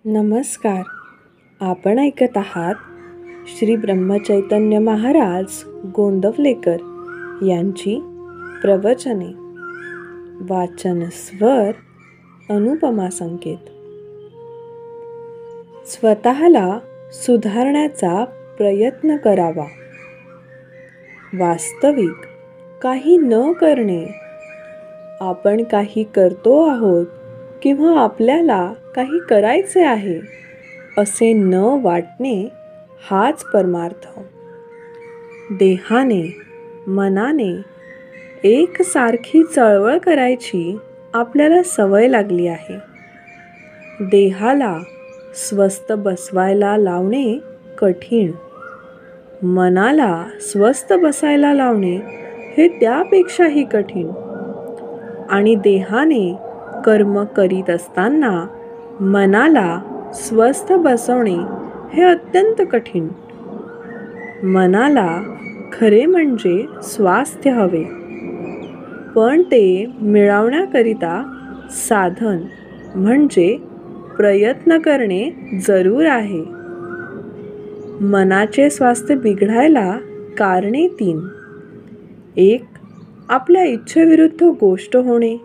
नमस्कार. आपण ऐकत आहात श्री ब्रह्मचैतन्य महाराज गोंदवलेकर यांची प्रवचने. वाचन स्वर अनुपमा संकेत. स्वतःला सुधारण्याचा प्रयत्न करावा. वास्तविक काही न करणे, आपण काही करतो आहोत किंवा आपल्याला काही करायचे आहे असे न वाटणे हाच परमार्थ. देहाने मनाने एकसारखी चळवळ करायची आपल्याला सवय लागली आहे. देहाला स्वस्थ बसवायला लावणे कठीण, मनाला स्वस्थ बसायला लावणे हे त्यापेक्षाही कठीण, आणि देहाने कर्म करीत असताना मनाला स्वस्थ बसवणे हे अत्यंत कठीण. मनाला खरे म्हणजे स्वास्थ्य हवे, पण ते मिळवण्याकरिता साधन म्हणजे प्रयत्न करणे जरूर आहे. मनाचे स्वास्थ्य बिघडायला कारणे 3. 1. आपल्या इच्छेविरुद्ध गोष्ट होणे.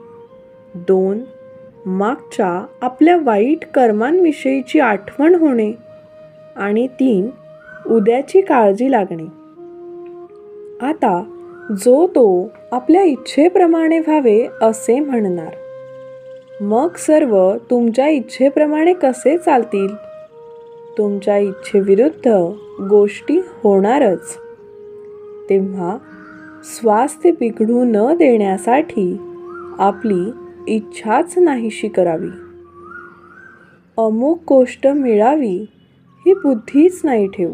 2. मागच्या आपल्या वाईट कर्मांविषयीची आठवण होणे. आणि 3. उद्याची काळजी लागणे. आता जो तो आपल्या इच्छेप्रमाणे व्हावे असे म्हणणार, मग सर्व तुमच्या इच्छेप्रमाणे कसे चालतील? तुमच्या इच्छेविरुद्ध गोष्टी होणारच. तेव्हा स्वास्थ्य बिघडू न देण्यासाठी आपली इच्छाच नाहीशी करावी. अमुक गोष्ट मिळावी ही बुद्धीच नाही ठेवू.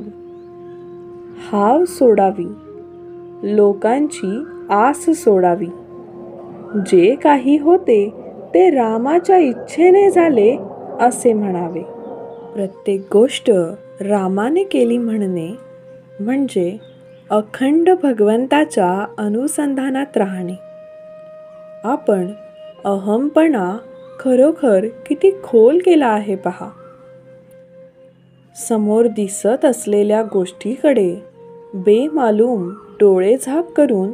हाव सोडावी, लोकांची आस सोडावी. जे काही होते ते रामाच्या इच्छेने झाले असे म्हणावे. प्रत्येक गोष्ट रामाने केली म्हणणे म्हणजे अखंड भगवंताच्या अनुसंधानात राहणे. आपण अहमपणा खरोखर किती खोल केला आहे पहा. समोर दिसत असलेल्या गोष्टीकडे बेमालूम डोळेझाक करून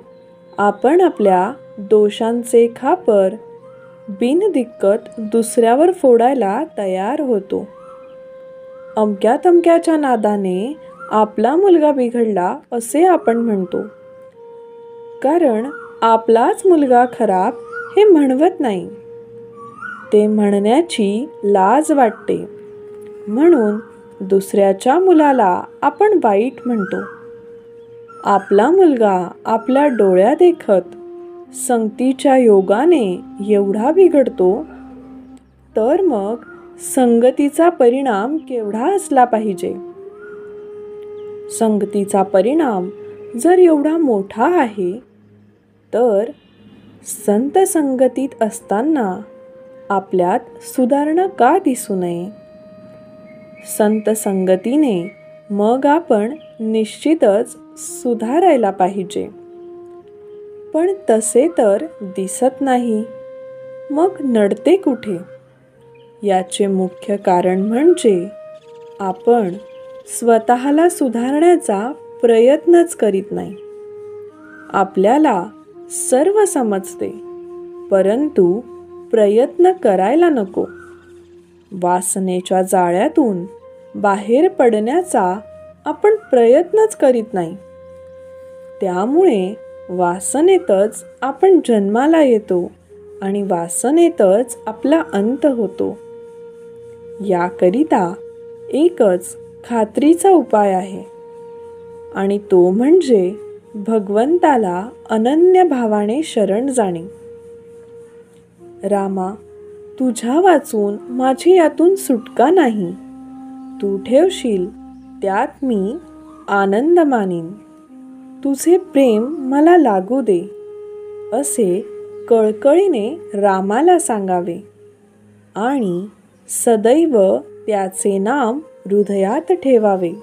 आपण आपल्या दोषांचे खापर बिनदिक्कत दुसऱ्यावर फोडायला तयार होतो. अमक्या तमक्याच्या नादाने आपला मुलगा बिघडला असे आपण म्हणतो, कारण आपलाच मुलगा खराब हे म्हणवत नाही. ते म्हणण्याची लाज वाटते, म्हणून दुसऱ्याच्या मुलाला आपण वाईट म्हणतो. आपला मुलगा आपल्या डोळ्यादेखत संगतीच्या योगाने एवढा बिघडतो, तर मग संगतीचा परिणाम केवढा असला पाहिजे? संगतीचा परिणाम जर एवढा मोठा आहे, तर संत संगतीत असताना आपल्यात सुधारणा का दिसू नये? संत संगतीने मग आपण निश्चितच सुधारायला पाहिजे. पण तसे तर दिसत नाही, मग नडते कुठे? याचे मुख्य कारण म्हणजे आपण स्वतःला सुधारण्याचा प्रयत्नच करीत नाही. आपल्याला सर्व समजते, परंतु प्रयत्न करायला नको. वासनेच्या जाळ्यातून बाहेर पडण्याचा आपण प्रयत्नच करीत नाही. त्यामुळे वासनेतच आपण जन्माला येतो आणि वासनेतच आपला अंत होतो. याकरिता एकच खात्रीचा उपाय आहे, आणि तो म्हणजे भगवंताला अनन्य भावाने शरण जाणे. रामा, तुझ्या वाचून माझी यातून सुटका नाही. तू ठेवशील त्यात मी आनंद मानीन. तुझे प्रेम मला लागू दे, असे कळकळीने रामाला सांगावे आणि सदैव त्याचे नाम हृदयात ठेवावे.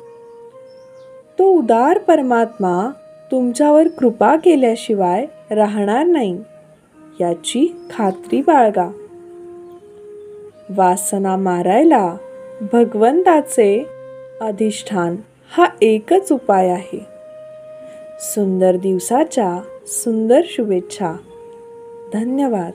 तो उदार परमात्मा तुमच्यावर कृपा केल्याशिवाय राहणार नाही, याची खात्री बाळगा. वासना मारायला भगवंताचे अधिष्ठान हा एकच उपाय आहे. सुंदर दिवसाच्या सुंदर शुभेच्छा. धन्यवाद.